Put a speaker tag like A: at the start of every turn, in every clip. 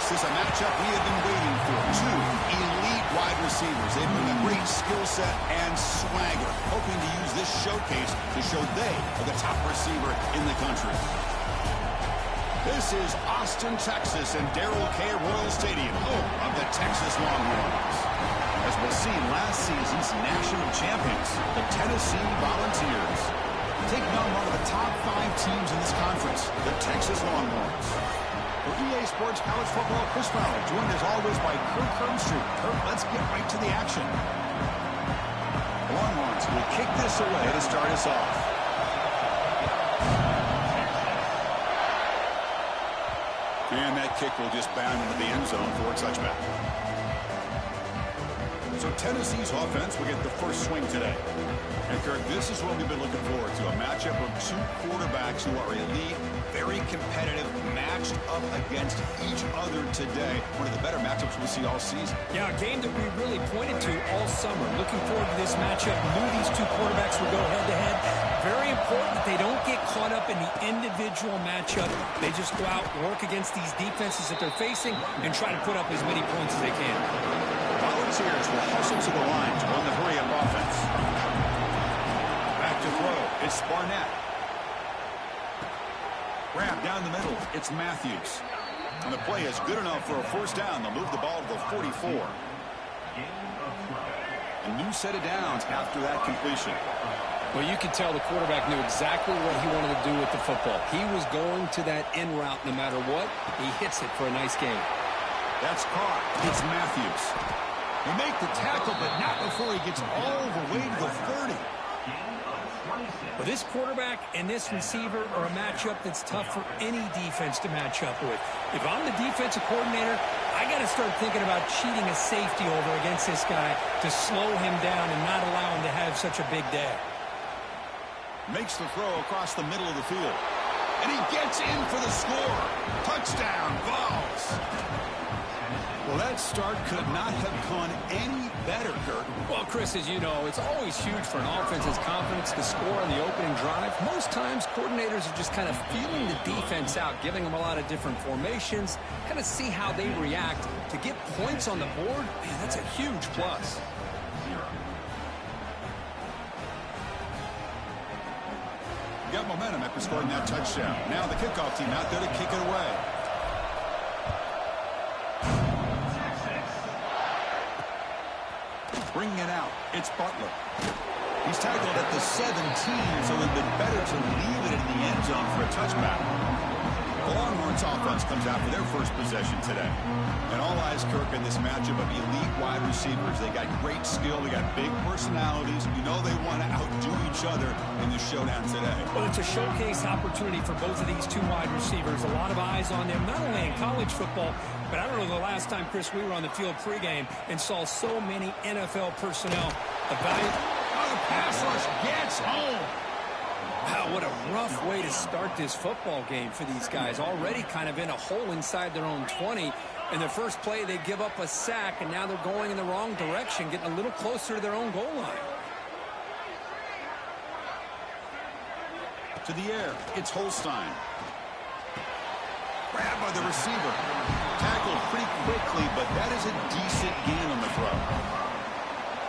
A: This is a matchup we have been waiting for. Two elite wide receivers. They bring a great skill set and swagger, hoping to use this showcase to show they are the top receiver in the country. This is Austin, Texas, and Darrell K. Royal Stadium, home of the Texas Longhorns. As we'll see, last season's national champions, the Tennessee Volunteers, taking on one of the top 5 teams in this conference, the Texas Longhorns. For EA Sports College Football, Chris Fowler, joined as always by Kirk Hermstreet. Kirk, let's get right to the action. The Longhorns will kick this away to start us off. And that kick will just bound into the end zone for a touchback. So Tennessee's offense will get the first swing today. And Kirk, this is what we've been looking forward to, a matchup of two quarterbacks who are elite, very competitive, matched up against each other today. One of the better matchups we'll see all season. Yeah, a game that we really pointed to all summer. Looking forward to this matchup. Knew these two quarterbacks would go head-to-head. Very important that they don't get caught up in the individual matchup. They just go out, work against these defenses that they're facing, and try to put up as many points as they can. Volunteers will hustle to the line to run the hurry-up offense. Back to throw. It's Barnett. Grab down the middle. It's Matthews. And the play is good enough for a first down. They'll move the ball to the 44. A new set of downs after that completion.
B: Well, you could tell the quarterback knew exactly what he wanted to do with the football. He was going to that in route no matter what. He hits it for a nice gain.
A: That's caught. It's Matthews. They make the tackle, but not before he gets all the way to the 30.
B: Well, this quarterback and this receiver are a matchup that's tough for any defense to match up with. If I'm the defensive coordinator, I got to start thinking about cheating a safety over against this guy to slow him down and not allow him to have such a big day.
A: Makes the throw across the middle of the field. And he gets in for the score. Touchdown, Vols. Well, that start could not have gone any better, Kirk.
B: Well, Chris, as you know, it's always huge for an offense's confidence to score on the opening drive. Most times, coordinators are just kind of feeling the defense out, giving them a lot of different formations, kind of see how they react. To get points on the board, man, that's a huge plus.
A: Got momentum after scoring that touchdown. Now the kickoff team out there to kick it away. Bringing it out, it's Butler. He's tackled at the 17, so it would have been better to leave it in the end zone for a touchback. The Longhorns offense comes out for their first possession today. And all eyes, Kirk, in this matchup of elite wide receivers. They got great skill. They got big personalities. You know they want to outdo each other in the showdown today.
B: Well, it's a showcase opportunity for both of these two wide receivers. A lot of eyes on them, not only in college football, but I don't know the last time, Chris, we were on the field pregame and saw so many NFL personnel evaluate.
A: Oh, the pass rush gets home.
B: Wow, what a rough way to start this football game for these guys. Already kind of in a hole inside their own 20. In the first play, they give up a sack, and now they're going in the wrong direction, getting a little closer to their own goal line.
A: To the air, it's Holstein. Grabbed by the receiver. Tackled pretty quickly, but that is a decent gain on the throw.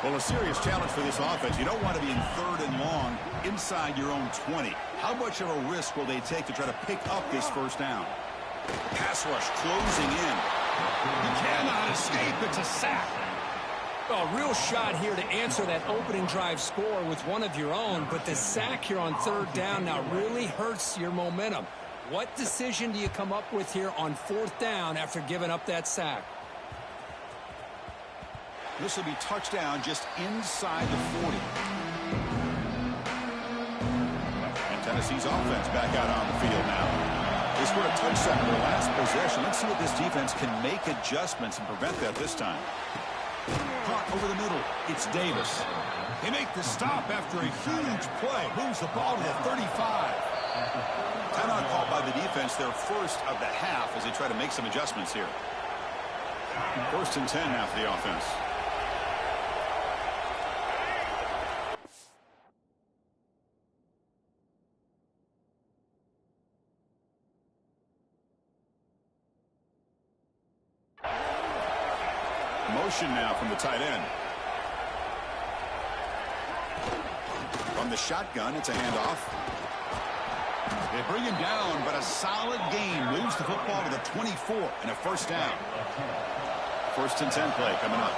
A: Well, a serious challenge for this offense. You don't want to be in 3rd and long inside your own 20. How much of a risk will they take to try to pick up this first down? Pass rush closing in. You cannot escape. It's a sack.
B: A real shot here to answer that opening drive score with one of your own, but the sack here on 3rd down now really hurts your momentum. What decision do you come up with here on 4th down after giving up that sack?
A: This will be touchdown just inside the 40. And Tennessee's offense back out on the field now. They scored a touchdown in their last possession. Let's see if this defense can make adjustments and prevent that this time. Caught over the middle. It's Davis. They make the stop after a huge play. Moves the ball to the 35. Timeout called by the defense, their first of the half, as they try to make some adjustments here. 1st and 10 now for the offense. motion now from the tight end. From the shotgun, it's a handoff. They bring him down, but a solid gain moves the football to the 24 and a first down. 1st and 10 play coming up.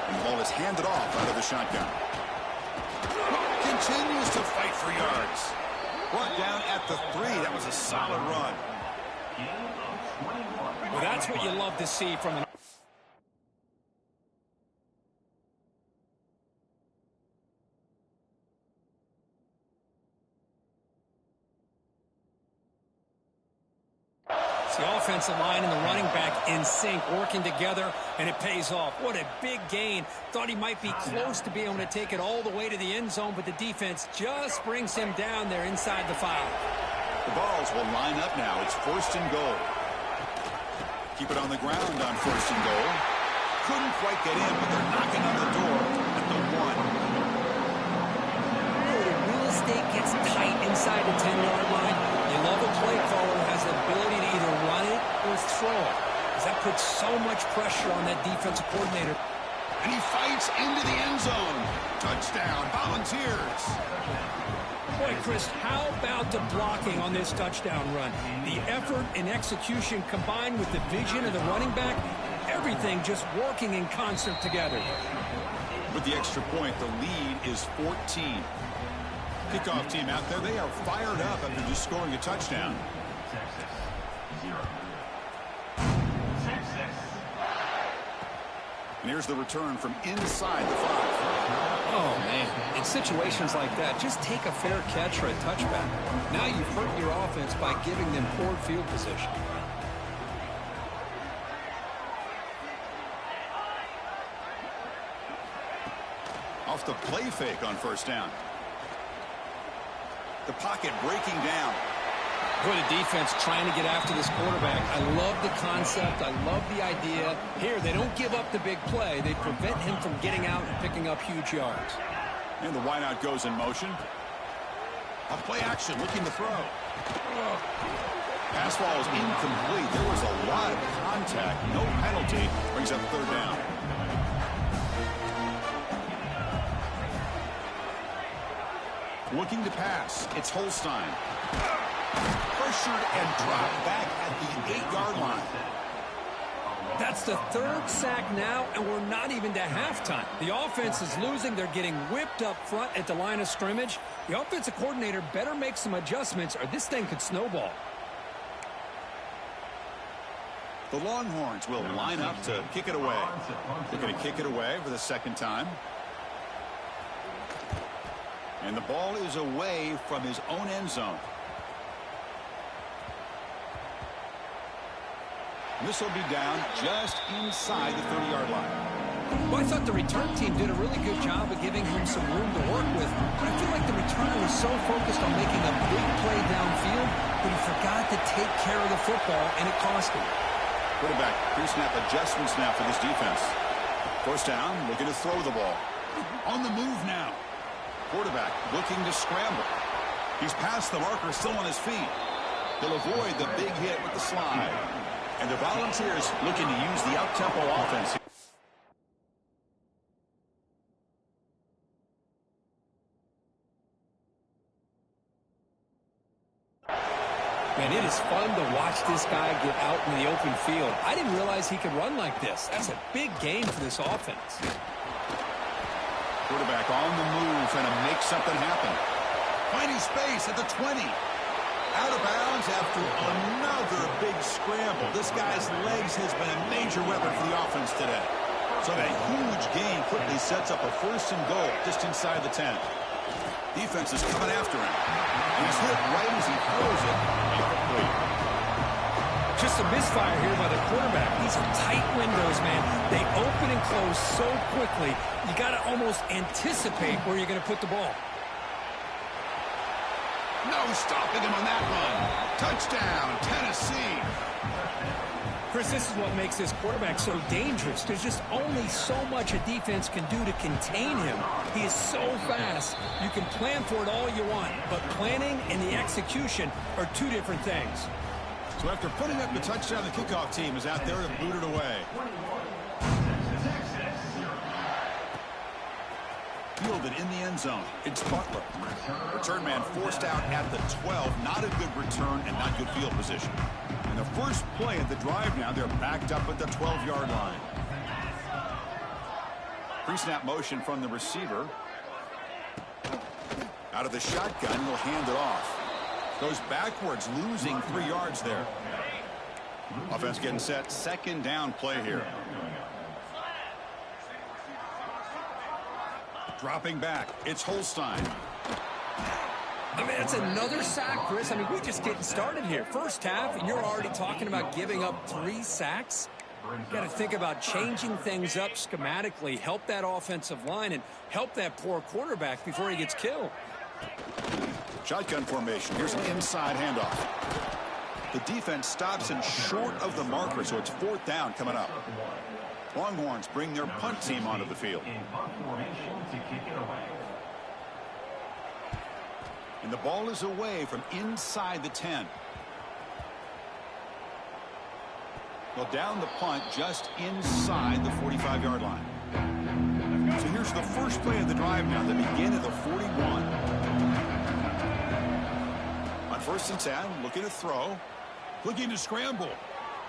A: And the ball is handed off out of the shotgun. Continues to fight for yards. Brought down at the 3. That was a solid run.
B: Well, that's what you love to see from an... The offensive line and the running back in sync, working together, and it pays off. What a big gain. Thought he might be close to being able to take it all the way to the end zone, but the defense just brings him down there inside the 5.
A: The balls will line up now. It's 1st and goal. Keep it on the ground on 1st and goal. Couldn't quite get in, but they're knocking on the door at the 1.
B: The real estate gets tight inside the 10-yard line. You love a play caller who has the ability to either run it or throw it, because that puts so much pressure on that defensive coordinator.
A: And he fights into the end zone. Touchdown, Volunteers.
B: Boy, Chris, how about the blocking on this touchdown run? The effort and execution combined with the vision of the running back, everything just working in concert together.
A: With the extra point, the lead is 14. Kickoff team out there, they are fired up after just scoring a touchdown. And here's the return from inside the 5.
B: Oh, man. In situations like that, just take a fair catch for a touchback. Now you've hurt your offense by giving them poor field position.
A: Off the play fake on 1st down. The pocket breaking down.
B: Boy, the defense trying to get after this quarterback. I love the concept. I love the idea. Here, they don't give up the big play. They prevent him from getting out and picking up huge yards.
A: And the wideout goes in motion. A play action, looking to throw. Pass ball is incomplete. There was a lot of contact. No penalty. Brings up 3rd down. Looking to pass. It's Holstein. Pressured and dropped back at the 8-yard line.
B: That's the 3rd sack now, and we're not even to halftime. The offense is losing. They're getting whipped up front at the line of scrimmage. The offensive coordinator better make some adjustments, or this thing could snowball.
A: The Longhorns will line up to kick it away. They're going to kick it away for the 2nd time. And the ball is away from his own end zone. This will be down just inside the 30-yard line.
B: Well, I thought the return team did a really good job of giving him some room to work with. But I feel like the returner was so focused on making a big play downfield that he forgot to take care of the football, and it cost him.
A: Quarterback, pre-snap adjustments now for this defense. 1st down, looking to throw the ball. On the move now. Quarterback looking to scramble. He's past the marker, still on his feet. He'll avoid the big hit with the slide. And the Volunteers looking to use the up-tempo offense.
B: Man, it is fun to watch this guy get out in the open field. I didn't realize he could run like this. That's a big game for this offense.
A: Quarterback on the move, trying to make something happen. Finding space at the 20. Out of bounds after another big scramble. This guy's legs has been a major weapon for the offense today. So that huge gain quickly sets up a 1st and goal just inside the 10. Defense is coming after him. And he's hit right as he throws it. Incomplete.
B: Just a misfire here by the quarterback. These are tight windows, man. They open and close so quickly. You got to almost anticipate where you're going to put the ball.
A: No stopping him on that run. Touchdown, Tennessee.
B: Chris, this is what makes this quarterback so dangerous. There's just only so much a defense can do to contain him. He is so fast. You can plan for it all you want, but planning and the execution are 2 different things.
A: So after putting up the touchdown, the kickoff team is out there to boot it away. Fielded in the end zone. It's Butler. Return man forced out at the 12. Not a good return and not good field position. And the first play of the drive now, they're backed up at the 12-yard line. Pre-snap motion from the receiver. Out of the shotgun, he'll hand it off. Goes backwards, losing 3 yards there. Offense getting set. Second down play here. Dropping back. It's Holstein.
B: I mean, that's another sack, Chris. I mean, we're just getting started here. First half, and you're already talking about giving up 3 sacks. Got to think about changing things up schematically, help that offensive line, and help that poor quarterback before he gets killed.
A: Shotgun formation. Here's an inside handoff. The defense stops him short of the marker, so it's 4th down coming up. Longhorns bring their punt team onto the field. And the ball is away from inside the 10. Well, down the punt just inside the 45-yard line. So here's the first play of the drive now. They begin at the 41. On 1st and 10, looking to throw. Looking to scramble.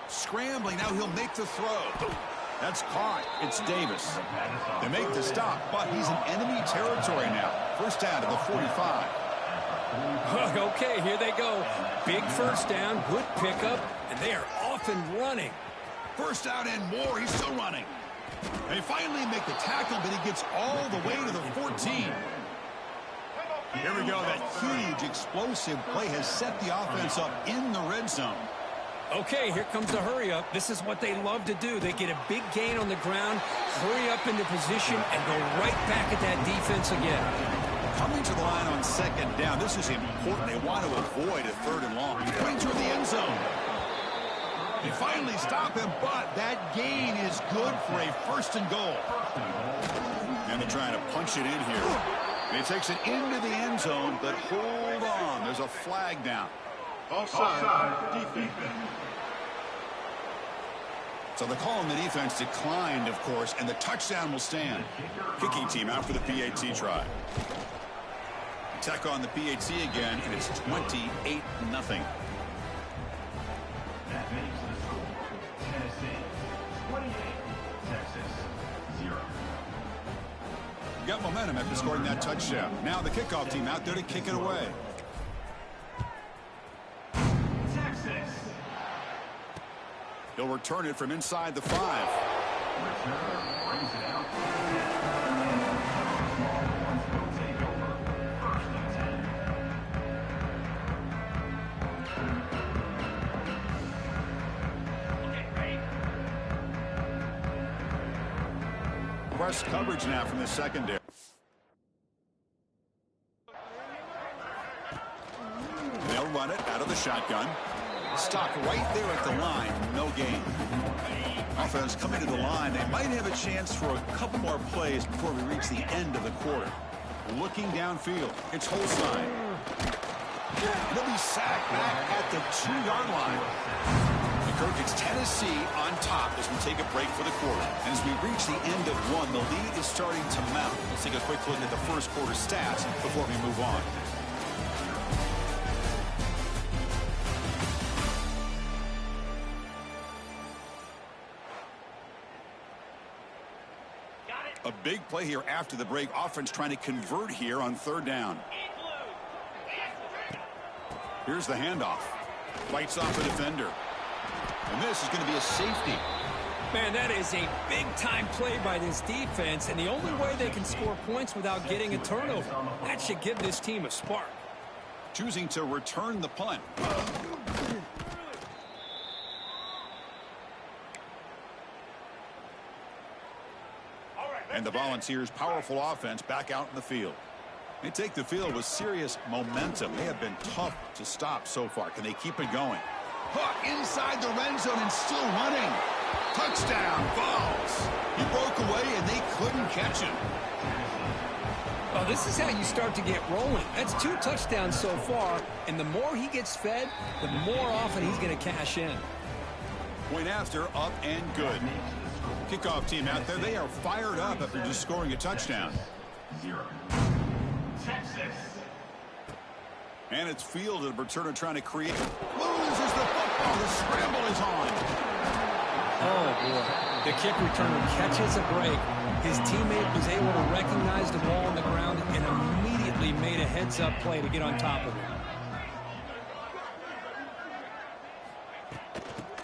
A: Scrambling, now he'll make the throw. That's caught. It's Davis. They make the stop, but he's in enemy territory now. First down to the 45.
B: Okay, here they go. Big first down, good pickup, and they are off and running.
A: First down and more. He's still running. They finally make the tackle, but he gets all the way to the 14. Here we go. That huge, explosive play has set the offense up in the red zone.
B: Okay, here comes the hurry up. This is what they love to do. They get a big gain on the ground, hurry up into position, and go right back at that defense again.
A: Coming to the line on 2nd down. This is important. They want to avoid a 3rd and long. He's going through the end zone. They finally stop him, but that gain is good for a 1st and goal. And they're trying to punch it in here. He takes it into the end zone, but hold on. There's a flag down. Offside. Defense. So the call on the defense declined, of course, and the touchdown will stand. Kicking team out for the PAT try. Tech on the PAT again, and it's 28-0.
C: That makes the score Tennessee 28, Texas 0.
A: Got momentum after scoring that touchdown. Now the kickoff team out there to kick it away.
C: Texas.
A: He'll return it from inside the 5.
C: Returner brings it out.
A: Press coverage now from the secondary. They'll run it out of the shotgun. Stopped right there at the line. No gain. Offense coming to the line. They might have a chance for a couple more plays before we reach the end of the quarter. Looking downfield. It's Holstein. He'll be sacked back at the 2-yard line. Kirk, it's Tennessee on top as we take a break for the quarter. And as we reach the end of one, the lead is starting to mount. Let's take a quick look at the first quarter stats before we move on. A big play here after the break. Offense trying to convert here on 3rd down. Here's the handoff. Fights off the defender. And this is going to be a safety.
B: Man, that is a big-time play by this defense, and the only way they can score points without getting a turnover. That should give this team a spark.
A: Choosing to return the punt. And the Volunteers' powerful offense back out in the field. They take the field with serious momentum. They have been tough to stop so far. Can they keep it going? Hook inside the red zone and still running. Touchdown, Vols. He broke away and they couldn't catch him.
B: Well, this is how you start to get rolling. That's 2 touchdowns so far, and the more he gets fed, the more often he's going to cash in.
A: Point after, up and good. Kickoff team out there, they are fired up after just scoring a touchdown.
C: 0. Texas.
A: And it's fielded. Returner trying to create. Loses the football. The scramble is on.
B: Oh, boy. The kick returner catches a break. His teammate was able to recognize the ball on the ground and immediately made a heads-up play to get on top of it.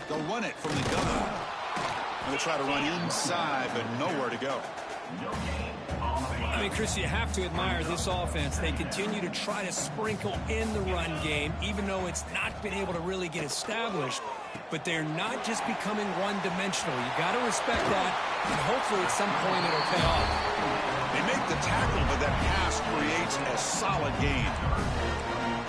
A: They'll run it from the gun. They'll try to run inside, but nowhere to go.
B: I mean, Chris, you have to admire this offense. They continue to try to sprinkle in the run game, even though it's not been able to really get established. But they're not just becoming one-dimensional. You got to respect that, and hopefully at some point it'll pay off.
A: They make the tackle, but that pass creates a solid gain.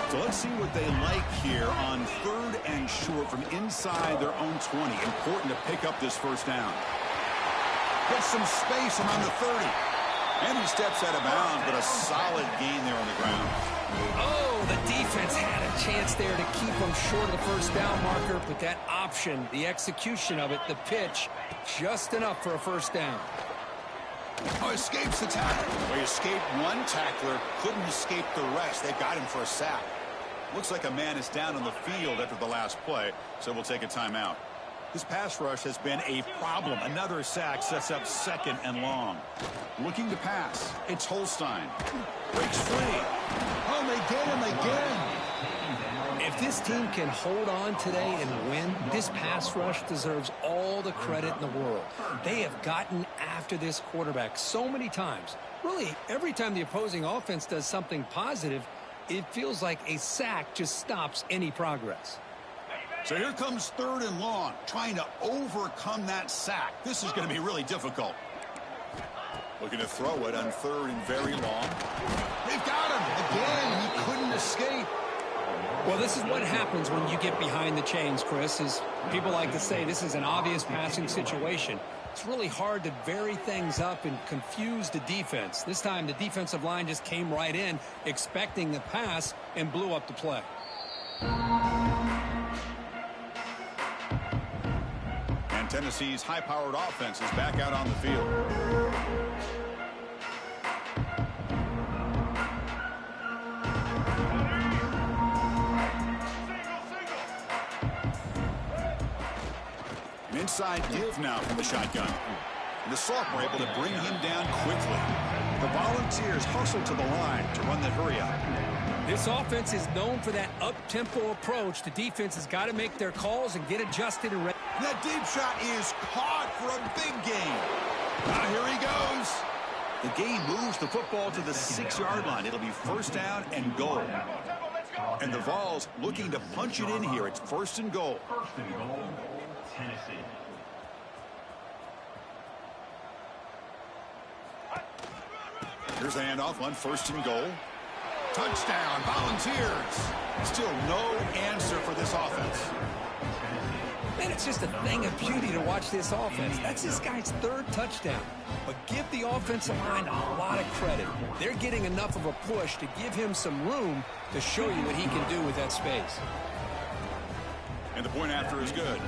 A: So let's see what they like here on 3rd and short from inside their own 20. Important to pick up this first down. Gets some space around the 30. And he steps out of bounds, but a solid gain there on the ground.
B: Oh, the defense had a chance there to keep him short of the first down marker, but that option, the execution of it, the pitch, just enough for a first down.
A: Oh, escapes the tackle. Well, he escaped one tackler, couldn't escape the rest. They got him for a sack. Looks like a man is down on the field after the last play, so we'll take a timeout. This pass rush has been a problem. Another sack sets up 2nd and long. Looking to pass. It's Holstein. Breaks free. Oh, they get him again.
B: If this team can hold on today and win, this pass rush deserves all the credit in the world. They have gotten after this quarterback so many times. Really, every time the opposing offense does something positive, it feels like a sack just stops any progress.
A: So here comes 3rd and long, trying to overcome that sack. This is going to be really difficult. Looking to throw it on 3rd and very long. They've got him again. He couldn't escape.
B: Well, this is what happens when you get behind the chains, Chris. As people like to say, this is an obvious passing situation. It's really hard to vary things up and confuse the defense. This time, the defensive line just came right in, expecting the pass, and blew up the play.
A: Tennessee's high-powered offense is back out on the field. An inside give now from the shotgun. And the Salk were able to bring him down quickly. The Volunteers hustle to the line to run the hurry-up.
B: This offense is known for that up-tempo approach. The defense has got to make their calls and get adjusted and ready.
A: That deep shot is caught for a big gain. Now here he goes. The game moves the football to the 6-yard line. It'll be 1st down and goal. And the Vols looking to punch it in here. It's 1st and goal.
C: 1st and goal, Tennessee.
A: Here's the handoff on 1st and goal. Touchdown, Volunteers. Still no answer for this offense.
B: Man, it's just a thing of beauty to watch this offense. That's this guy's 3rd touchdown. But give the offensive line a lot of credit. They're getting enough of a push to give him some room to show you what he can do with that space.
A: And the point after is good.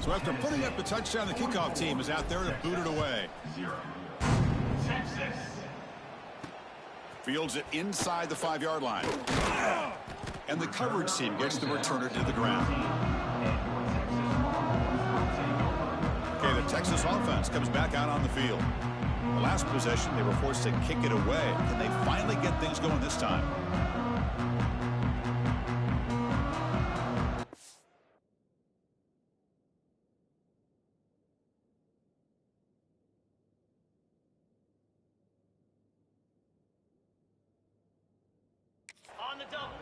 A: So after putting up the touchdown, the kickoff team is out there to boot it away.
C: 0. Texas.
A: Fields it inside the 5-yard line. And the coverage team gets the returner to the ground. Okay, the Texas offense comes back out on the field. The last possession, they were forced to kick it away. Can they finally get things going this time?
D: On the double.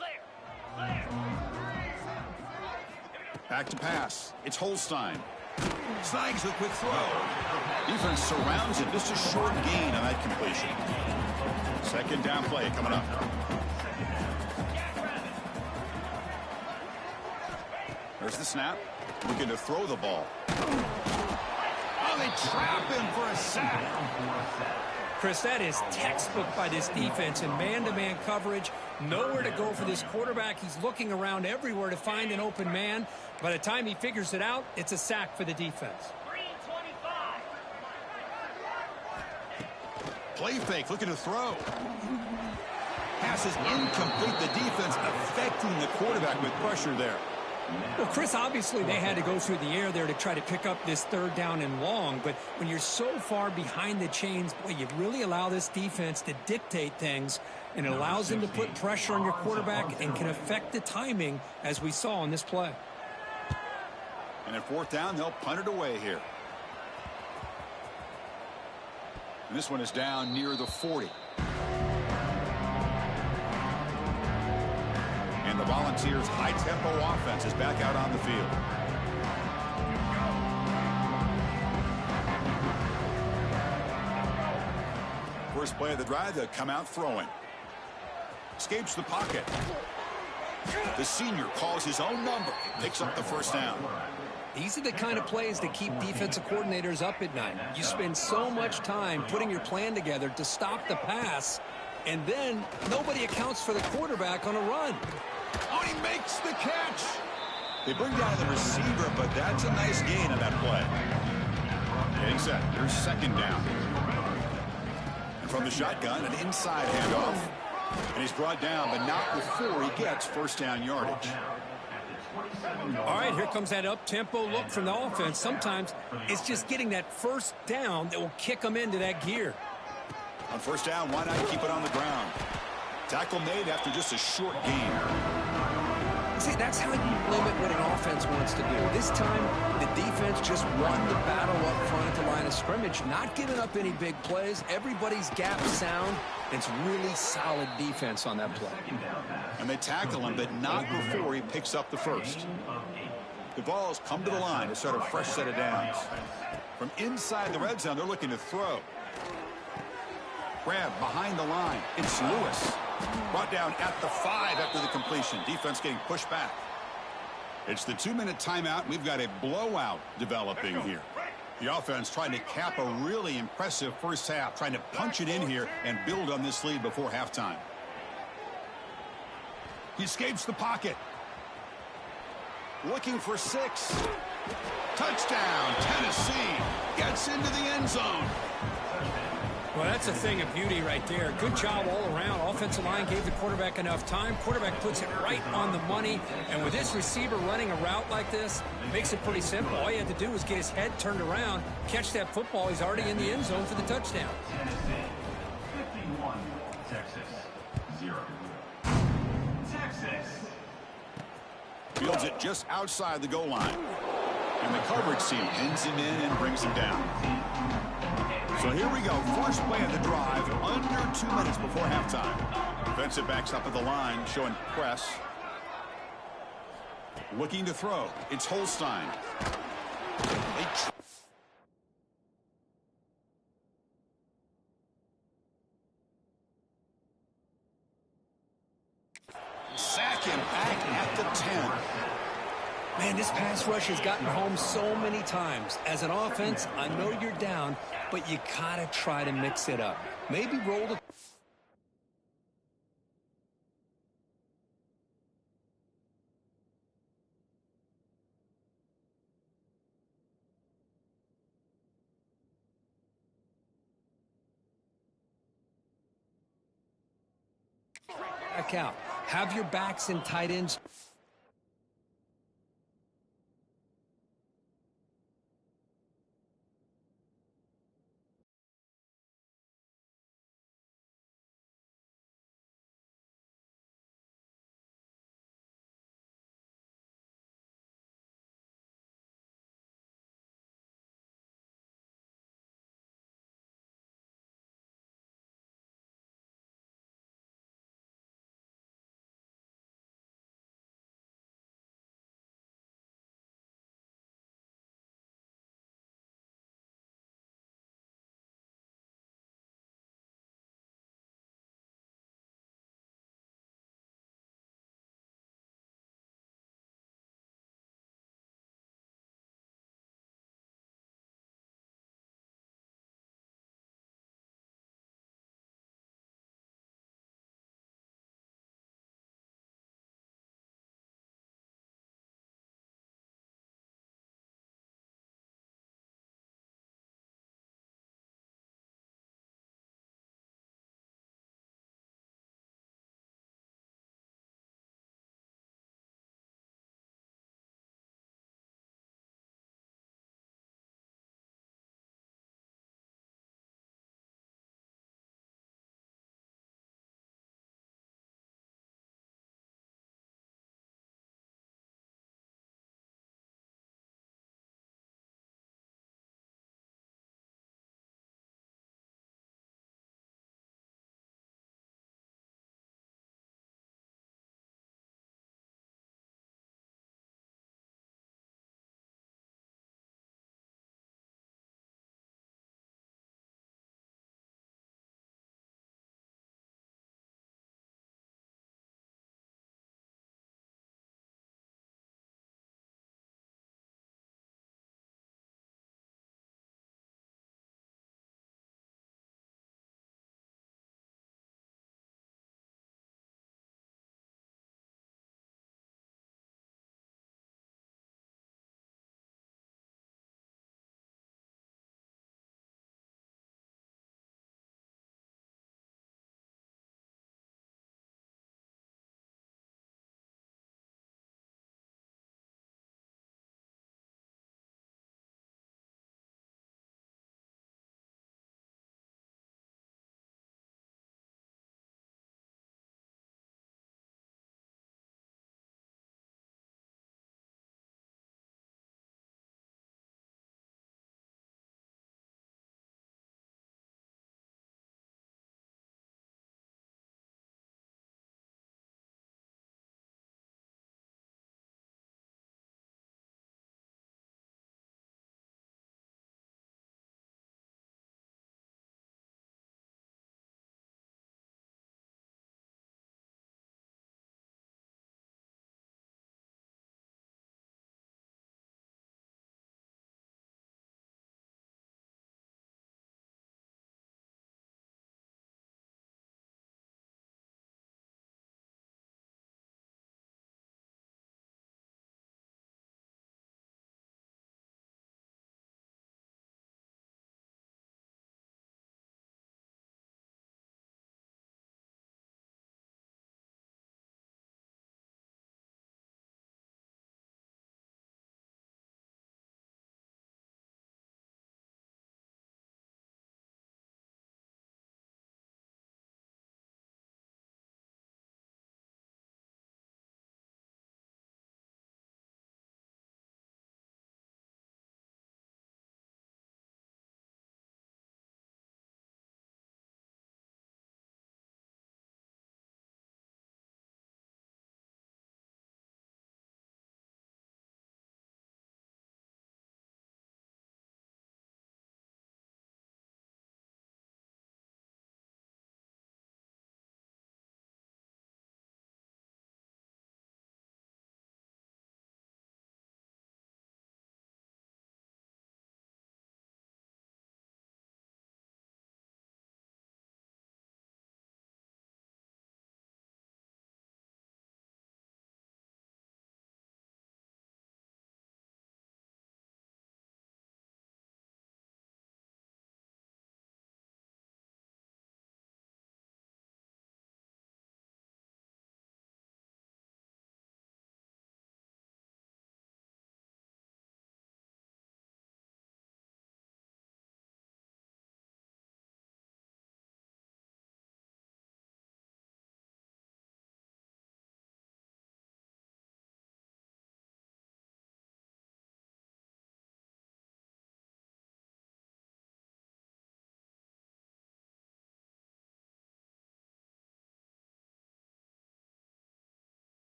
D: Clear. Clear.
A: Back to pass. It's Holstein. Snags the quick throw. Defense surrounds it. Just a short gain on that completion. Second down play coming up. There's the snap. Looking to throw the ball. Oh, they trap him for a sack.
B: Chris, that is textbook by this defense in man-to-man coverage. Nowhere to go for this quarterback. He's looking around everywhere to find an open man. By the time he figures it out, it's a sack for the defense.
D: 325.
A: Play fake, looking to throw. Pass is incomplete. The defense affecting the quarterback with pressure there.
B: Well, Chris, obviously they had to go through the air there to try to pick up this third down and long, but when you're so far behind the chains, boy, you really allow this defense to dictate things, and it allows them to put pressure on your quarterback and can affect the timing, as we saw on this play.
A: And at fourth down, they'll punt it away here. And this one is down near the 40. And the Volunteers' high-tempo offense is back out on the field. First play of the drive, they'll come out throwing. Escapes the pocket. The senior calls his own number. Picks up the first down.
B: These are the kind of plays that keep defensive coordinators up at night. You spend so much time putting your plan together to stop the pass, and then nobody accounts for the quarterback on a run.
A: Oh, he makes the catch. They bring down the receiver, but that's a nice gain on that play. Getting set. Here's second down. And from the shotgun, an inside handoff. And he's brought down, but not before he gets first down yardage.
B: All right, here comes that up-tempo look from the offense. Sometimes it's just getting that first down that will kick them into that gear.
A: On first down, why not keep it on the ground? Tackle made after just a short gain.
B: See, that's how you limit what an offense wants to do. This time, the defense just won the battle up front at the line of scrimmage, not giving up any big plays. Everybody's gap sound. It's really solid defense on that play.
A: And they tackle him, but not before he picks up the first. The balls come to the line to start a fresh set of downs. From inside the red zone, they're looking to throw. Grab behind the line. It's Lewis. Brought down at the 5 after the completion. Defense getting pushed back. It's the 2-minute timeout. We've got a blowout developing here. The offense trying to cap a really impressive first half, trying to punch it in here and build on this lead before halftime. He escapes the pocket. Looking for 6. Touchdown, Tennessee. Gets into the end zone.
B: Well, that's a thing of beauty right there. Good job all around. Offensive line gave the quarterback enough time. Quarterback puts it right on the money. And with this receiver running a route like this, it makes it pretty simple. All you have to do is get his head turned around, catch that football. He's already in the end zone for the touchdown.
C: Tennessee 51, Texas 0. Texas.
A: Fields it just outside the goal line. And the coverage team pins him in and brings him down. So here we go. First play of the drive, under 2 minutes before halftime. Defensive backs up at the line, showing press. Looking to throw. It's Holstein. Sack him back at the 10.
B: Man, this pass rush has gotten home so many times. As an offense, I know you're down, but you gotta try to mix it up. Maybe roll the... back out. Have your backs and tight ends...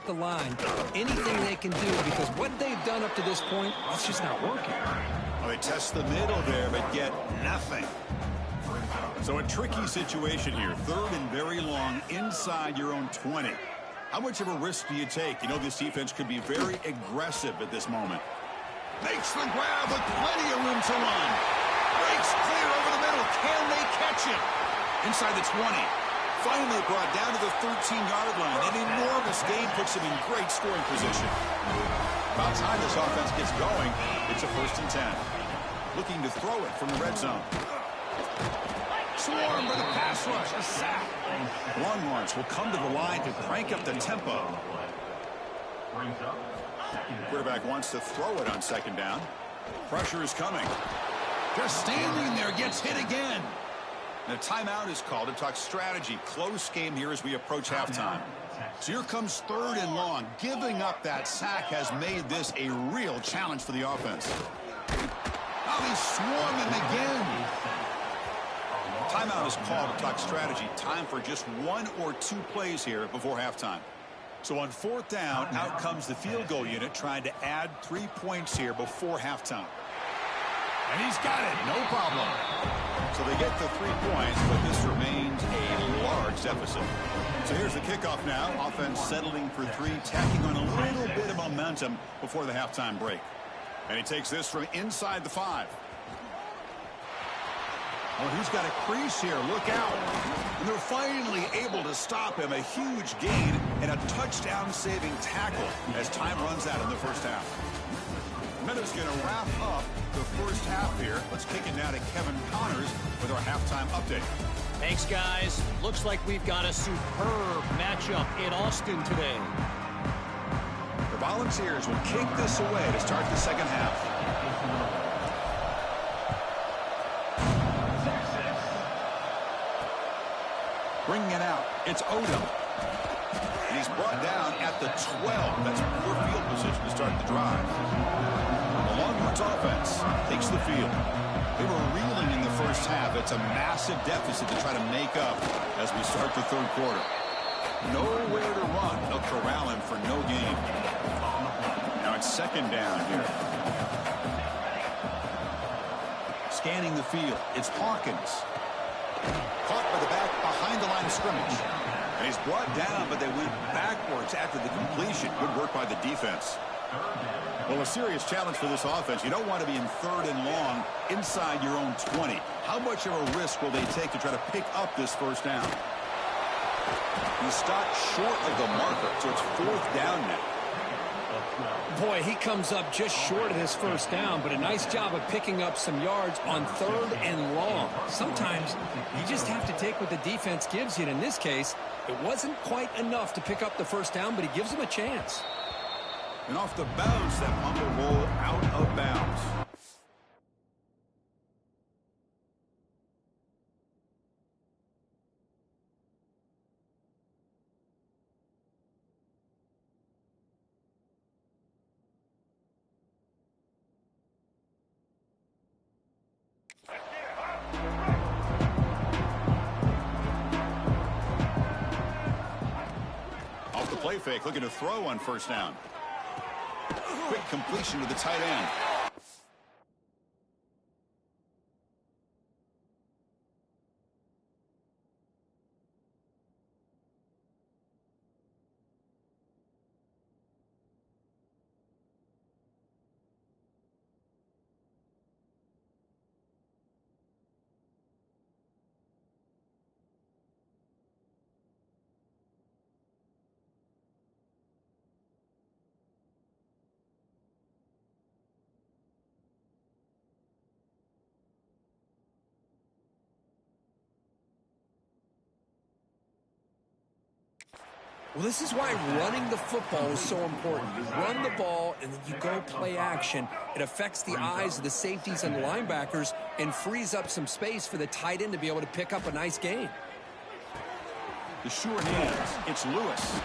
B: the line. Anything they can do, because what they've done up to this point, it's just not working.
A: Well, they test the middle there, but get nothing. So a tricky situation here. 3rd and very long inside your own 20. How much of a risk do you take? You know, this defense could be very aggressive at this moment. Makes the grab with plenty of room to run. Breaks clear over the middle. Can they catch it? Inside the 20. Finally brought down to the 13-yard line. An enormous gain puts them in great scoring position. About time this offense gets going, it's a 1st and 10. Looking to throw it from the red zone. Swarm for the pass rush. A sack. Longhorns will come to the line to crank up the tempo. Quarterback wants to throw it on 2nd down. Pressure is coming. Just standing there, gets hit again. The timeout is called to talk strategy. Close game here as we approach halftime. So here comes 3rd and long. Giving up that sack has made this a real challenge for the offense. Now they swarm him again. Timeout is called to talk strategy. Time for just 1 or 2 plays here before halftime. So on 4th down, out comes the field goal unit trying to add 3 points here before halftime. And he's got it, no problem. So they get the 3 points, but this remains a large deficit. So here's the kickoff now. Offense settling for 3, tacking on a little bit of momentum before the halftime break. And he takes this from inside the 5. Well, he's got a crease here. Look out. And they're finally able to stop him. A huge gain and a touchdown-saving tackle as time runs out in the 1st half. Minutes going to wrap up the 1st half here. Let's kick it now to Kevin Connors with our halftime update.
E: Thanks, guys. Looks like we've got a superb matchup in Austin today.
A: The Volunteers will kick this away to start the 2nd half. Bringing it out, it's Odom. And he's brought down at the 12. That's poor field position to start the drive. The Longhorns offense takes the field. They were reeling in the 1st half. It's a massive deficit to try to make up as we start the 3rd quarter. Nowhere to run. They'll corral him for no gain. Now it's 2nd down here. Scanning the field, it's Hawkins. Caught by the back behind the line of scrimmage. And he's brought down, but they went backwards after the completion. Good work by the defense. Well, a serious challenge for this offense. You don't want to be in 3rd and long inside your own 20. How much of a risk will they take to try to pick up this 1st down? He stopped short of the marker, so it's 4th down now.
B: Boy, he comes up just short of this 1st down, but a nice job of picking up some yards on 3rd and long. Sometimes you just have to take what the defense gives you, and in this case, it wasn't quite enough to pick up the 1st down, but he gives them a chance.
A: And off the bounce, that punt will roll out of bounds. Off the play fake, looking to throw on 1st down. Quick completion to the tight end.
B: Well, this is why running the football is so important. You run the ball, and then you go play action. It affects the eyes of the safeties and linebackers and frees up some space for the tight end to be able to pick up a nice gain.
A: The short hands, it's Lewis.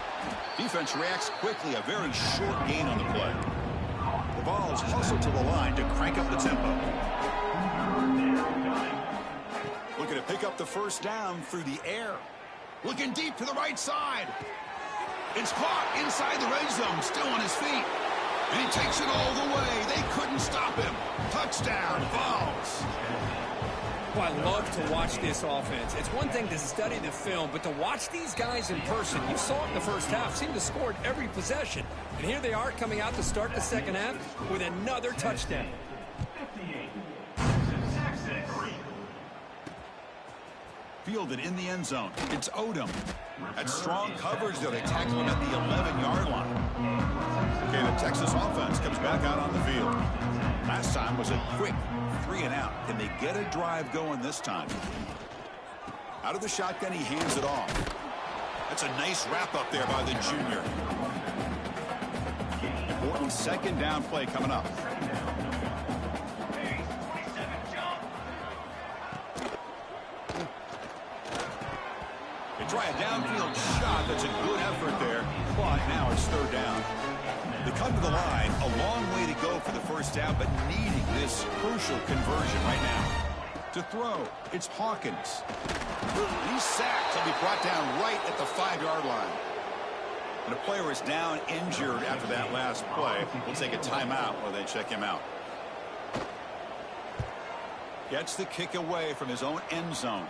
A: Defense reacts quickly, a very short gain on the play. The Vols hustle to the line to crank up the tempo. Looking to pick up the 1st down through the air. Looking deep to the right side. It's caught inside the red zone, still on his feet. And he takes it all the way. They couldn't stop him. Touchdown, Vols.
B: Well, I love to watch this offense. It's one thing to study the film, but to watch these guys in person, you saw it in the first half, seemed to score at every possession. And here they are coming out to start the second half with another touchdown.
A: Fielded in the end zone. It's Odom. That's strong coverage there. They tackle him at the 11-yard line. Okay, the Texas offense comes back out on the field. Last time was a quick 3-and-out. Can they get a drive going this time? Out of the shotgun, he hands it off. That's a nice wrap-up there by the junior. Important second down play coming up. They try a downfield shot. That's a good effort there, but now it's third down. They come to the line, a long way to go for the first down, but needing this crucial conversion right now. To throw, it's Hawkins. He's sacked. He'll be brought down right at the 5-yard line. And a player is down injured after that last play. We'll take a timeout while they check him out. Gets the kick away from his own end zone.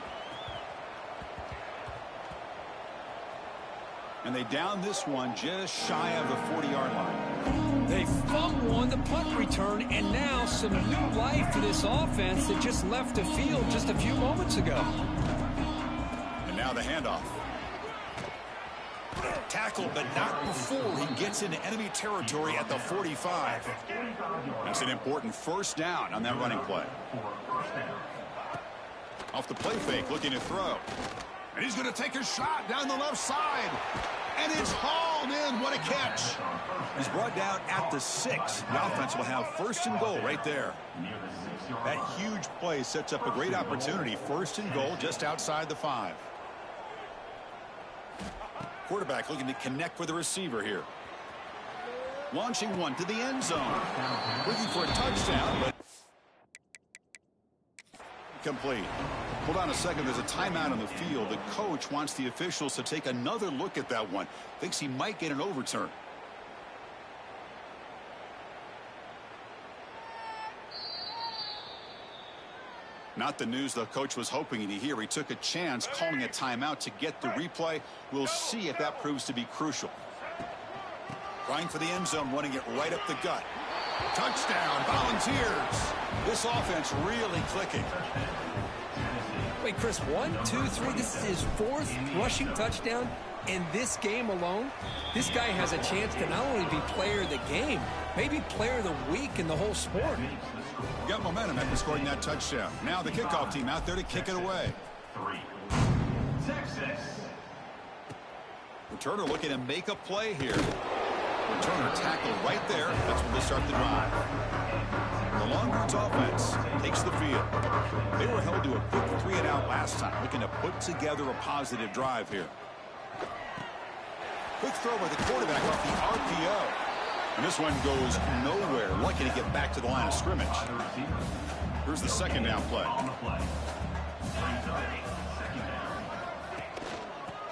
A: And they down this one just shy of the 40-yard line.
B: They fumble on the punt return, and now some new life for this offense that just left the field just a few moments ago.
A: And now the handoff. Tackled, but not before he gets into enemy territory at the 45. That's an important first down on that running play. Off the play fake, looking to throw. And he's going to take a shot down the left side. And it's hauled in. What a catch. He's brought down at the 6. The offense will have first and goal right there. That huge play sets up a great opportunity. First and goal just outside the 5. Quarterback looking to connect with the receiver here. Launching one to the end zone. Looking for a touchdown, but complete. Hold on a second. There's a timeout on the field. The coach wants the officials to take another look at that one. Thinks he might get an overturn. Not the news the coach was hoping to hear. He took a chance calling a timeout to get the replay. We'll see if that proves to be crucial. Trying for the end zone, running it right up the gut. Touchdown, Volunteers. This offense really clicking.
B: Wait, Chris, 1, 2, 3. This is his 4th rushing touchdown in this game alone. This guy has a chance to not only be player of the game, maybe player of the week in the whole sport.
A: Got momentum after scoring that touchdown. Now the kickoff team out there to kick it away. Returner looking to make a play here. Returner tackled right there. That's when they start the drive. The Longhorns offense takes the field. They were held to a quick 3-and-out last time, looking to put together a positive drive here. Quick throw by the quarterback off the RPO. And this one goes nowhere. Lucky to get back to the line of scrimmage. Here's the second down play.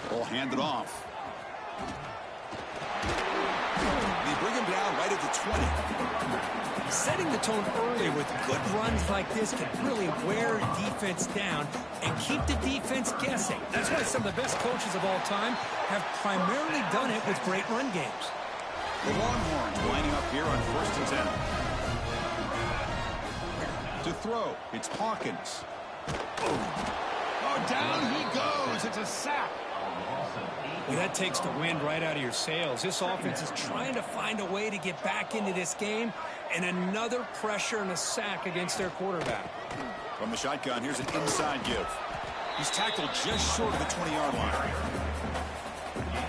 A: Ball handed off. They bring him down right at the 20.
B: Setting the tone early with good runs like this can really wear defense down and keep the defense guessing. That's why some of the best coaches of all time have primarily done it with great run games.
A: The Longhorns lining up here on 1st and 10. To throw, it's Hawkins. Oh, down he goes. It's a sack.
B: Well, that takes the wind right out of your sails. This offense is trying to find a way to get back into this game, and another pressure and a sack against their quarterback.
A: From the shotgun, here's an inside give. He's tackled just short of the 20-yard line.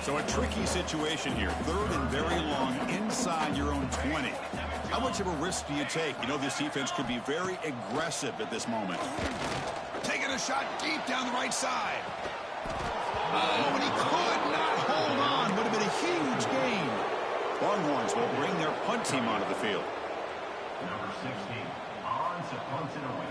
A: So a tricky situation here. 3rd and very long inside your own 20. How much of a risk do you take? You know this defense could be very aggressive at this moment. Taking a shot deep down the right side. Oh, and he could not hold on. Would have been a huge gain. Longhorns will bring their punt team onto the field.
C: Number 16 on to punt it away.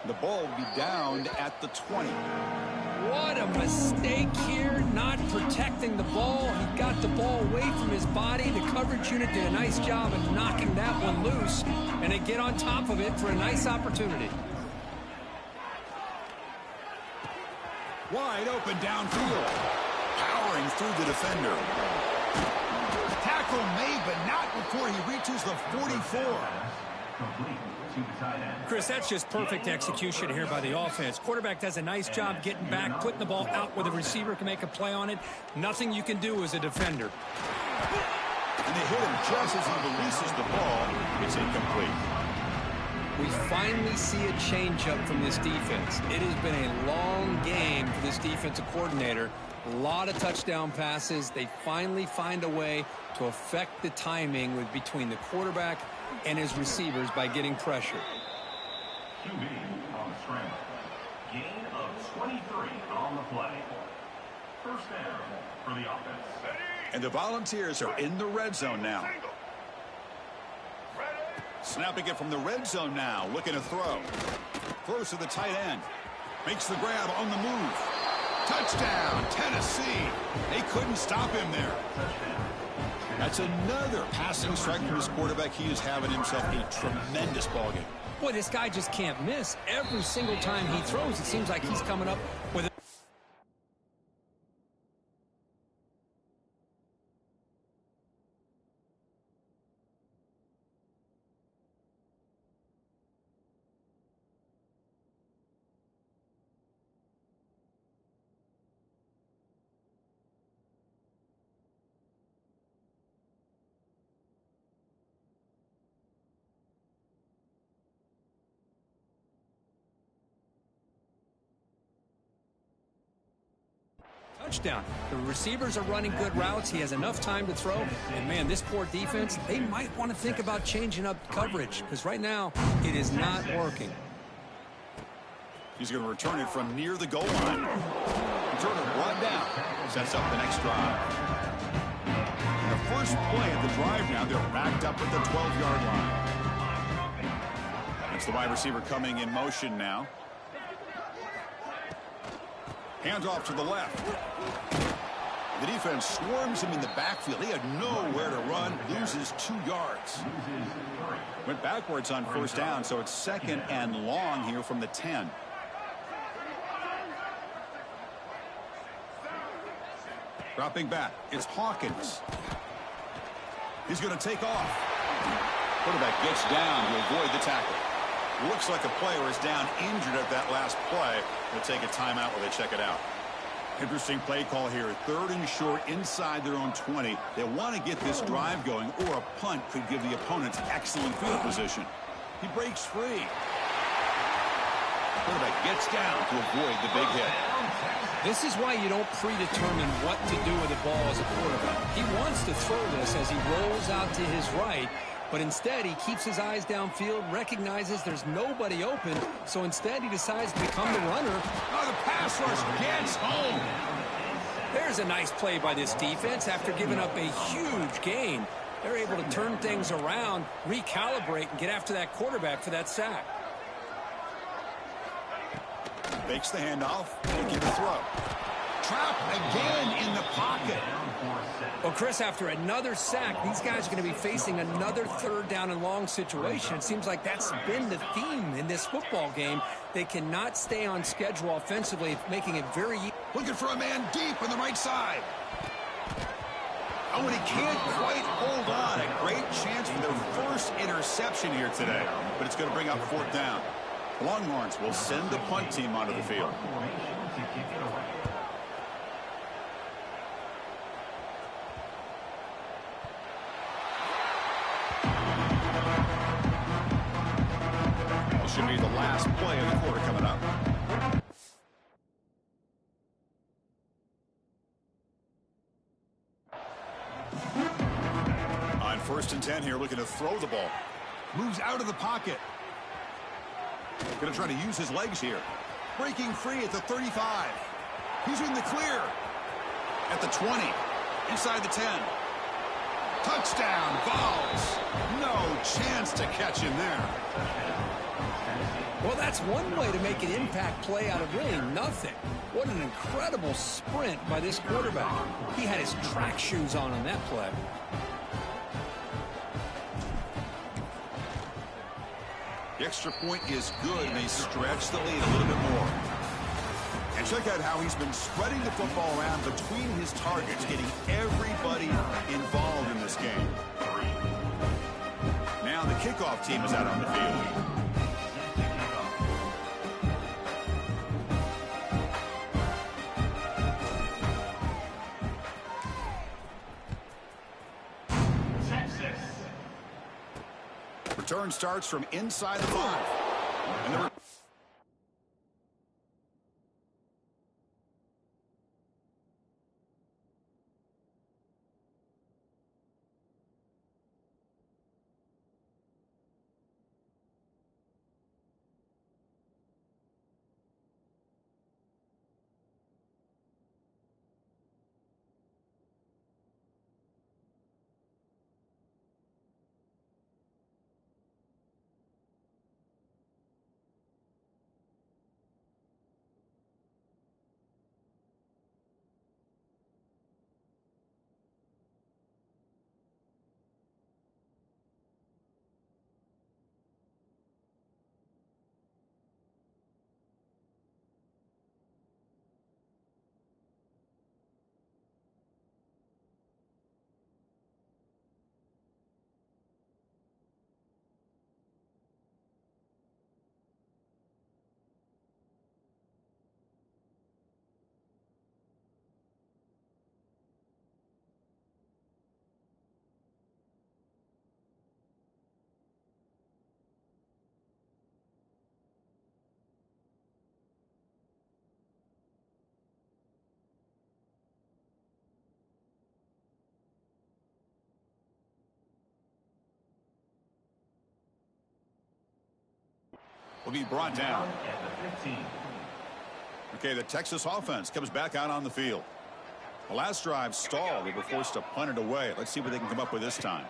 A: The ball will be down at the 20.
B: What a mistake here, not protecting the ball. He got the ball away from his body. The coverage unit did a nice job of knocking that one loose, and they get on top of it for a nice opportunity.
A: Wide open downfield. Powering through the defender. Tackle made, but not before he reaches the 44.
B: Chris, that's just perfect execution here by the offense. Quarterback does a nice job getting back, putting the ball out where the receiver can make a play on it. Nothing you can do as a defender.
A: And they hit him just as he releases the ball. It's incomplete.
B: We finally see a changeup from this defense. It has been a long game for this defensive coordinator. A lot of touchdown passes. They finally find a way to affect the timing between the quarterback and his receivers by getting pressure.
C: QB on the scramble. Gain of 23 on the play. First down for the offense.
A: And the Volunteers are in the red zone now. Snapping it from the red zone now. Looking to throw. Throws to the tight end. Makes the grab on the move. Touchdown, Tennessee. They couldn't stop him there. That's another passing strike from his quarterback. He is having himself a tremendous ballgame.
B: Boy, this guy just can't miss. Every single time he throws, it seems like he's coming up with a touchdown. The receivers are running good routes. He has enough time to throw. And, man, this poor defense, they might want to think about changing up coverage because right now it is not working.
A: He's going to return it from near the goal line. Return it brought down. Sets up the next drive. The first play of the drive now, they're backed up at the 12-yard line. That's the wide receiver coming in motion now. Handoff to the left. The defense swarms him in the backfield. He had nowhere to run. Loses 2 yards. Went backwards on first down, so it's second and long here from the 10. Dropping back. It's Hawkins. He's going to take off. Quarterback gets down to avoid the tackle. Looks like a player is down injured at that last play. They'll take a timeout while they check it out. Interesting play call here. 3rd and short inside their own 20. They want to get this drive going, or a punt could give the opponents excellent field position. He breaks free. Quarterback gets down to avoid the big hit.
B: This is why you don't predetermine what to do with the ball as a quarterback. He wants to throw this as he rolls out to his right, but instead he keeps his eyes downfield, recognizes there's nobody open, so instead he decides to become the runner.
A: Oh, the pass rush gets home.
B: There's a nice play by this defense after giving up a huge gain. They're able to turn things around, recalibrate, and get after that quarterback for that sack.
A: Makes the handoff, making the throw. Trapped again in the pocket.
B: Well, Chris, after another sack, these guys are going to be facing another 3rd down and long situation. It seems like that's been the theme in this football game. They cannot stay on schedule offensively, making it very easy.
A: Looking for a man deep on the right side. Oh, and he can't quite hold on. A great chance for their first interception here today, but it's going to bring up 4th down. The Longhorns will send the punt team onto the field. This should be the last play of the quarter coming up. On 1st and 10 here, looking to throw the ball. Moves out of the pocket. Going to try to use his legs here. Breaking free at the 35. He's in the clear. At the 20. Inside the 10. Touchdown, Vols. No chance to catch him there.
B: Well, that's one way to make an impact play out of really nothing. What an incredible sprint by this quarterback. He had his track shoes on that play.
A: The extra point is good, and they stretch the lead a little bit more. And check out how he's been spreading the football around between his targets, getting everybody involved in this game. Now the kickoff team is out on the field. Return starts from inside the 5. And the will be brought down. Okay, the Texas offense comes back out on the field. The last drive stalled. They were forced to punt it away. Let's see what they can come up with this time.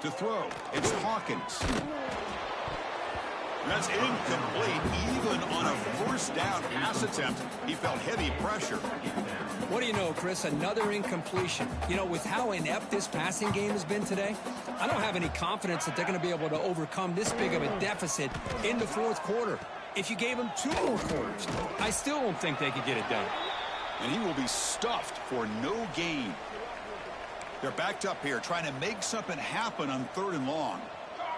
A: To throw, it's Hawkins. That's incomplete. Even on a first down pass attempt, he felt heavy pressure.
B: What do you know, Chris? Another incompletion. You know, with how inept this passing game has been today, I don't have any confidence that they're going to be able to overcome this big of a deficit in the fourth quarter. If you gave them 2 more quarters, I still don't think they could get it done.
A: And he will be stuffed for no gain. They're backed up here trying to make something happen on 3rd and long.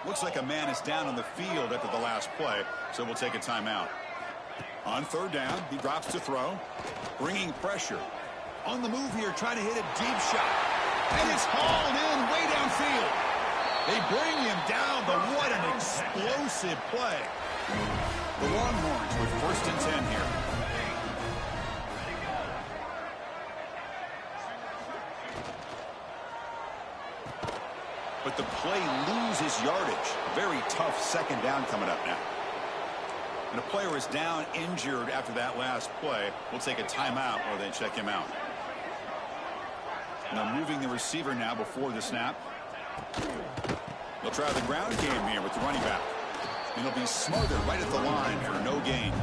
A: Looks like a man is down on the field after the last play, so we'll take a timeout. On 3rd down, he drops to throw, bringing pressure. On the move here, trying to hit a deep shot. And it's hauled in way downfield. They bring him down, but what an explosive play. The Longhorns with 1st and 10 here. But the play loses yardage. Very tough 2nd down coming up now. And a player is down injured after that last play. We'll take a timeout or they check him out. Now moving the receiver now before the snap. They'll try the ground game here with the running back. And it'll be smothered right at the line for no gain.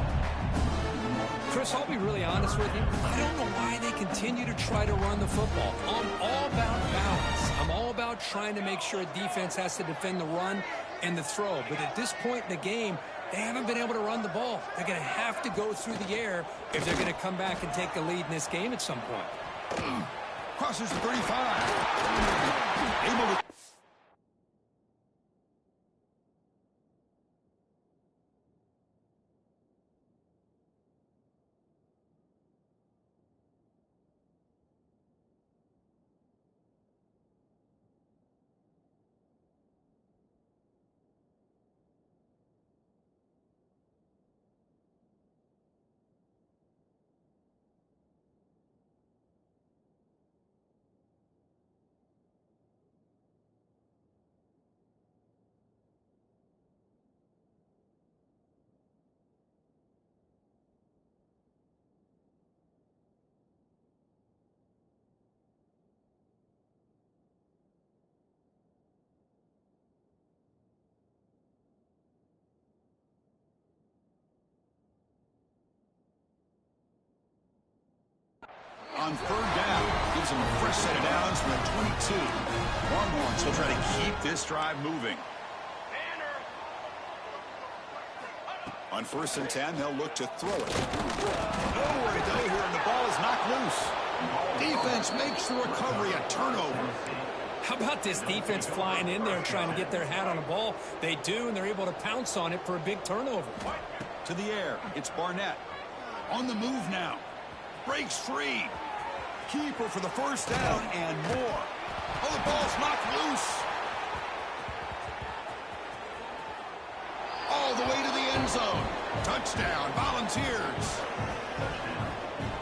B: Chris, I'll be really honest with you. I don't know why they continue to try to run the football. I'm all about balance. I'm all about trying to make sure defense has to defend the run and the throw. But at this point in the game, they haven't been able to run the ball. They're going to have to go through the air if they're going to come back and take the lead in this game at some point.
A: Crosses the 35. Able to... on third down. Gives them a fresh set of downs from the 22. Longhorns will try to keep this drive moving. On 1st and 10, they'll look to throw it. Nowhere to go here, and the ball is knocked loose. Defense makes the recovery a turnover.
B: How about this defense flying in there trying to get their hat on the ball? They do, and they're able to pounce on it for a big turnover.
A: To the air, it's Barnett. On the move now. Breaks free. Keeper for the first down and more. Oh, the ball's knocked loose. All the way to the end zone. Touchdown, Volunteers.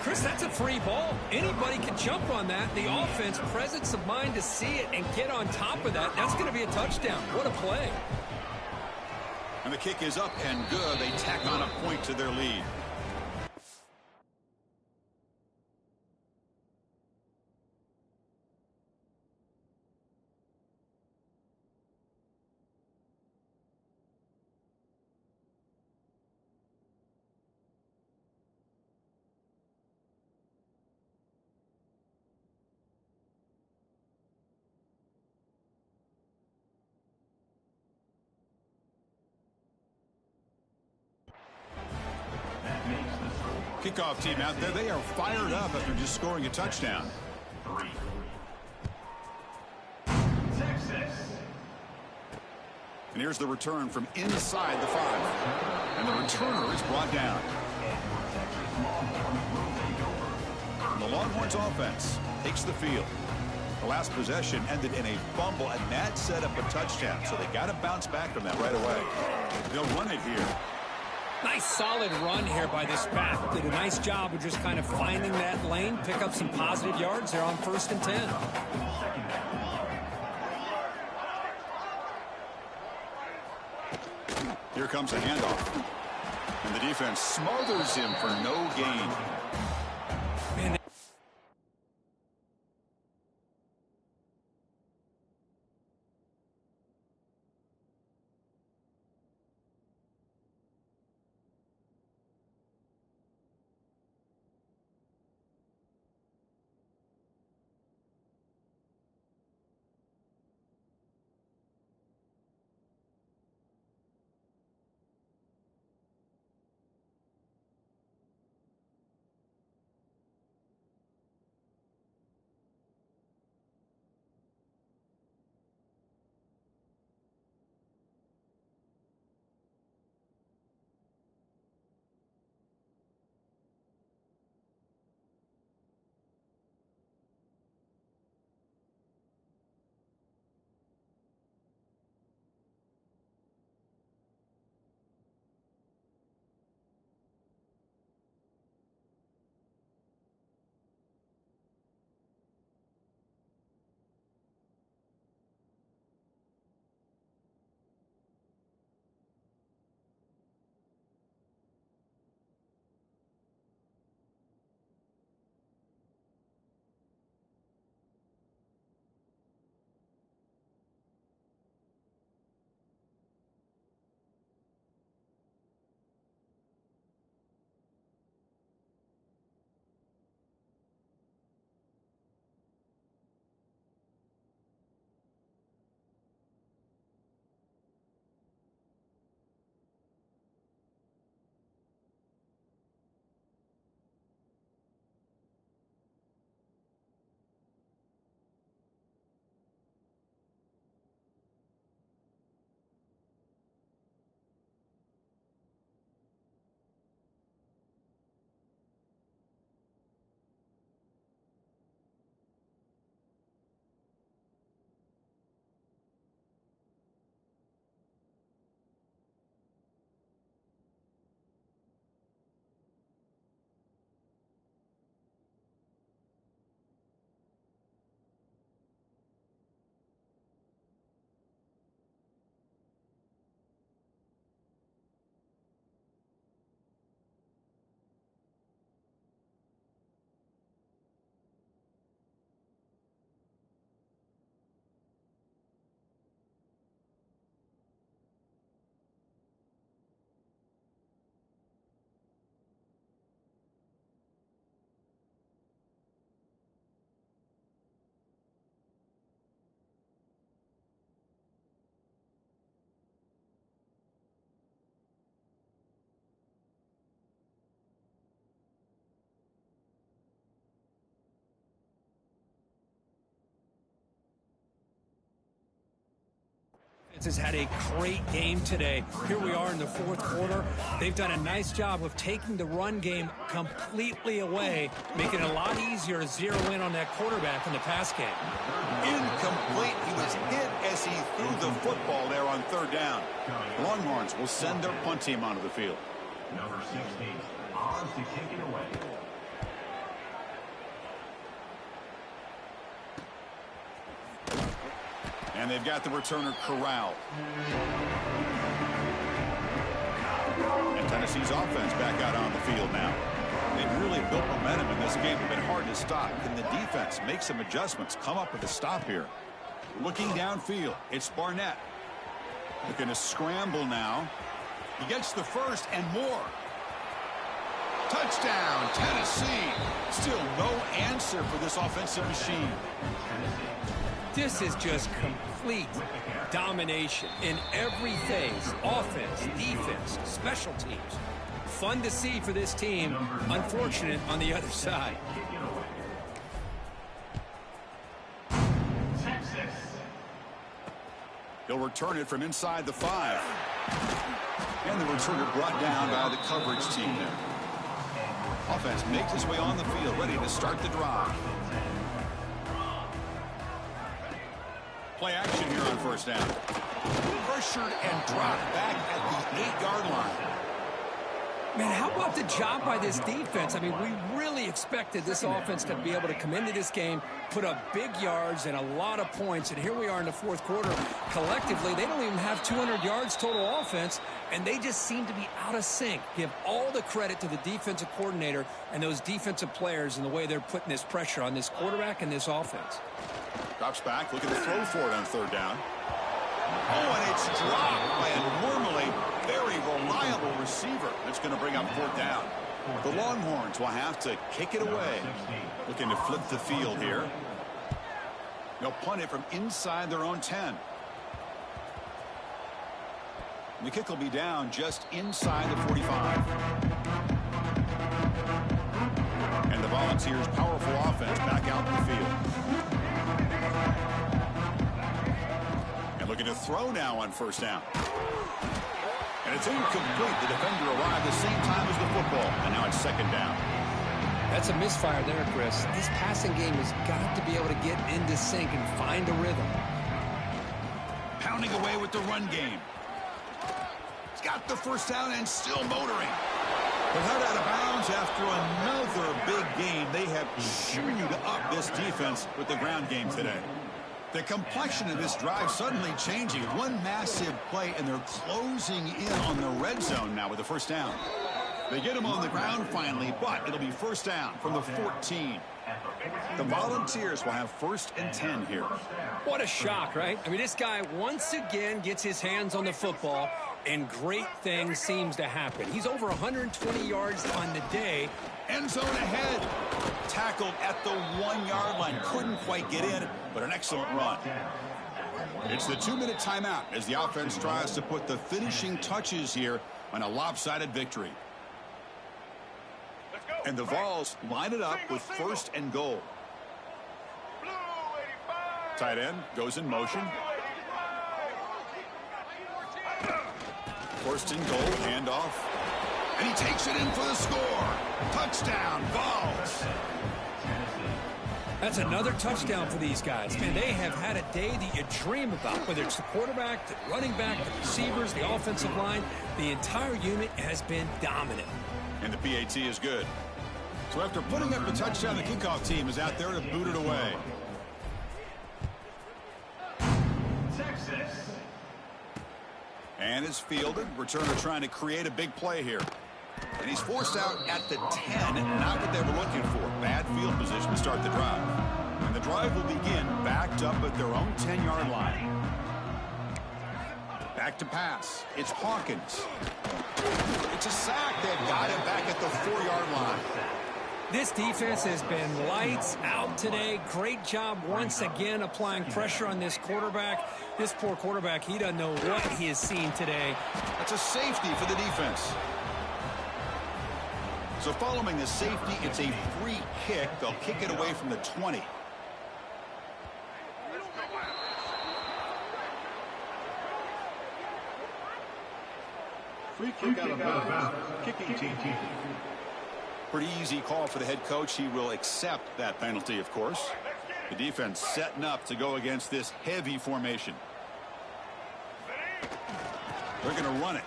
B: Chris, that's a free ball. Anybody can jump on that. The offense, presence of mind to see it and get on top of that. That's going to be a touchdown. What a play.
A: And the kick is up and good. They tack on a point to their lead. Kickoff team out there, they are fired up after just scoring a touchdown. And here's the return from inside the 5. And the returner is brought down. And the Longhorns offense takes the field. The last possession ended in a fumble, and that set up a touchdown. So they got to bounce back from that right away. They'll run it here.
B: Nice solid run here by this back. Did a nice job of just kind of finding that lane, pick up some positive yards there on 1st and 10.
A: Here comes a handoff. And the defense smothers him for no gain.
B: Man, has had a great game today. Here we are in the fourth quarter. They've done a nice job of taking the run game completely away, making it a lot easier to zero in on that quarterback in the pass game.
A: Incomplete. He was hit as he threw the football there on third down. Longhorns will send their punt team onto the field.
C: Number 16, on to kick it away.
A: And they've got the returner corralled. And Tennessee's offense back out on the field now. They've really built momentum in this game. It's been hard to stop. Can the defense make some adjustments, come up with a stop here? Looking downfield, it's Barnett. Looking to scramble now. He gets the first and more. Touchdown, Tennessee. Still no answer for this offensive machine.
B: This is just complete domination in every phase. Offense, defense, special teams. Fun to see for this team. Unfortunate on the other side.
A: He'll return it from inside the 5. And the returner brought down by the coverage team there. Offense makes its way on the field, ready to start the drive. Play action here on first down. Pressured and dropped back at the 8-yard line.
B: Man, how about the job by this defense? I mean, we really expected this offense to be able to come into this game, put up big yards and a lot of points, and here we are in the fourth quarter. Collectively, they don't even have 200 yards total offense, and they just seem to be out of sync. Give all the credit to the defensive coordinator and those defensive players in the way they're putting this pressure on this quarterback and this offense.
A: Drops back, looking to throw for it on third down. Oh, and it's dropped by a normally very reliable receiver. That's going to bring up fourth down. The Longhorns will have to kick it away. Looking to flip the field here. They'll punt it from inside their own 10. And the kick will be down just inside the 45. And the Volunteers' powerful offense back out in the field. And looking to throw now on first down. And it's incomplete. The defender arrived the same time as the football. And now it's second down.
B: That's a misfire there, Chris. This passing game has got to be able to get into sync and find a rhythm.
A: Pounding away with the run game. He's got the first down and still motoring. But head out of bounds after another big game. They have chewed up this defense with the ground game today. The complexion of this drive suddenly changing. One massive play, and they're closing in on the red zone now with the first down. They get him on the ground finally, but it'll be first down from the 14. The Volunteers will have first and 10 here.
B: What a shock, right? I mean, this guy once again gets his hands on the football, and great things seems to happen. He's over 120 yards on the day.
A: End zone ahead. Tackled at the 1-yard line. Couldn't quite get in, but an excellent run. It's the 2-minute timeout as the offense tries to put the finishing touches here on a lopsided victory. And the Vols line it up with first and goal. Tight end goes in motion. First and goal, handoff. And he takes it in for the score. Touchdown, Vols.
B: That's another touchdown for these guys. Man, they have had a day that you dream about, whether it's the quarterback, the running back, the receivers, the offensive line. The entire unit has been dominant.
A: And the PAT is good. So after putting up the touchdown, the kickoff team is out there to boot it away.
C: Texas.
A: And is fielded. Returner trying to create a big play here. And he's forced out at the 10. Not what they were looking for. Bad field position to start the drive. And the drive will begin backed up at their own 10-yard line. Back to pass. It's Hawkins. It's a sack. They've got him back at the 4-yard line.
B: This defense has been lights out today. Great job once again applying pressure on this quarterback. This poor quarterback, he doesn't know what he has seen today.
A: That's a safety for the defense. So following the safety, it's a free kick. They'll kick it away from the 20. Free kick out of bounds. Kicking team. Pretty easy call for the head coach. He will accept that penalty, of course. The defense setting up to go against this heavy formation. They're going to run it.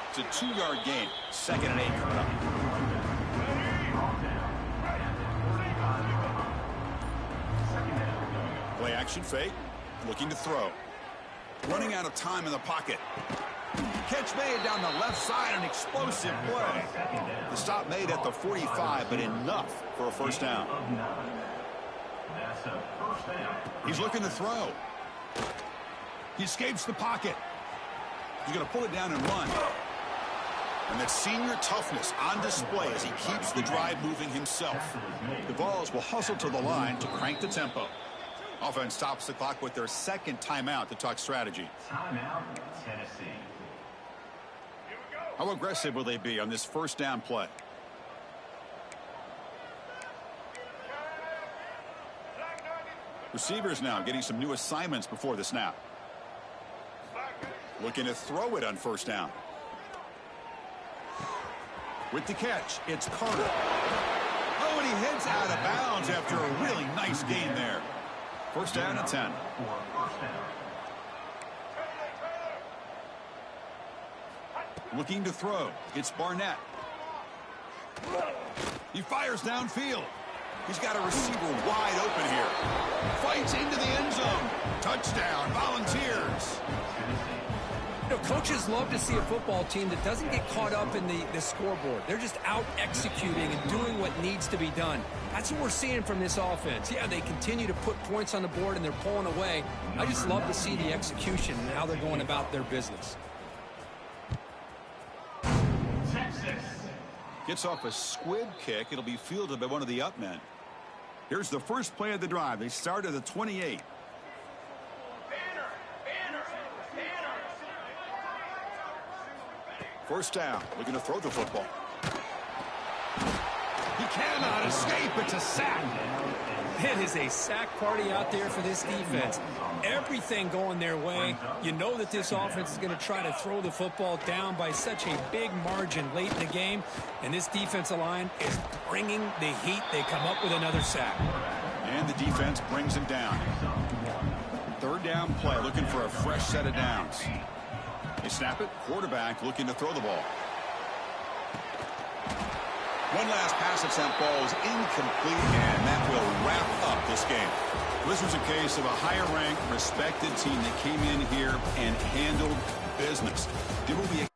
A: It's a 2-yard gain. 2nd and 8 coming up. Play action fake. Looking to throw. Running out of time in the pocket. Catch made down the left side. An explosive play. The stop made at the 45, but enough for a first down. He's looking to throw. He escapes the pocket. He's going to pull it down and run. And that senior toughness on display as he keeps the drive moving himself. The Vols will hustle to the line to crank the tempo. Offense stops the clock with their 2nd timeout to talk strategy.
C: Timeout, Tennessee.
A: How aggressive will they be on this first down play? Receivers now getting some new assignments before the snap. Looking to throw it on first down. With the catch, it's Carter. Oh, and he heads out of bounds after a really nice gain there. First down and 10. Looking to throw. It's Barnett. He fires downfield. He's got a receiver wide open here. Fights into the end zone. Touchdown, Volunteers.
B: You know, coaches love to see a football team that doesn't get caught up in the scoreboard. They're just out executing and doing what needs to be done. That's what we're seeing from this offense. Yeah, they continue to put points on the board and they're pulling away. I just love to see the execution and how they're going about their business.
A: Gets off a squib kick. It'll be fielded by one of the up men. Here's the first play of the drive. They start at the 28. First down. Looking to throw the football. He cannot escape. It's a sack.
B: It is a sack party out there for this defense. Everything going their way. You know that this offense is going to try to throw the football down by such a big margin late in the game. And this defensive line is bringing the heat. They come up with another sack.
A: And the defense brings him down. Third down play, looking for a fresh set of downs. They snap it. Quarterback looking to throw the ball. One last pass attempt, ball is incomplete, and that will wrap up this game. This was a case of a higher-ranked, respected team that came in here and handled business. It will be a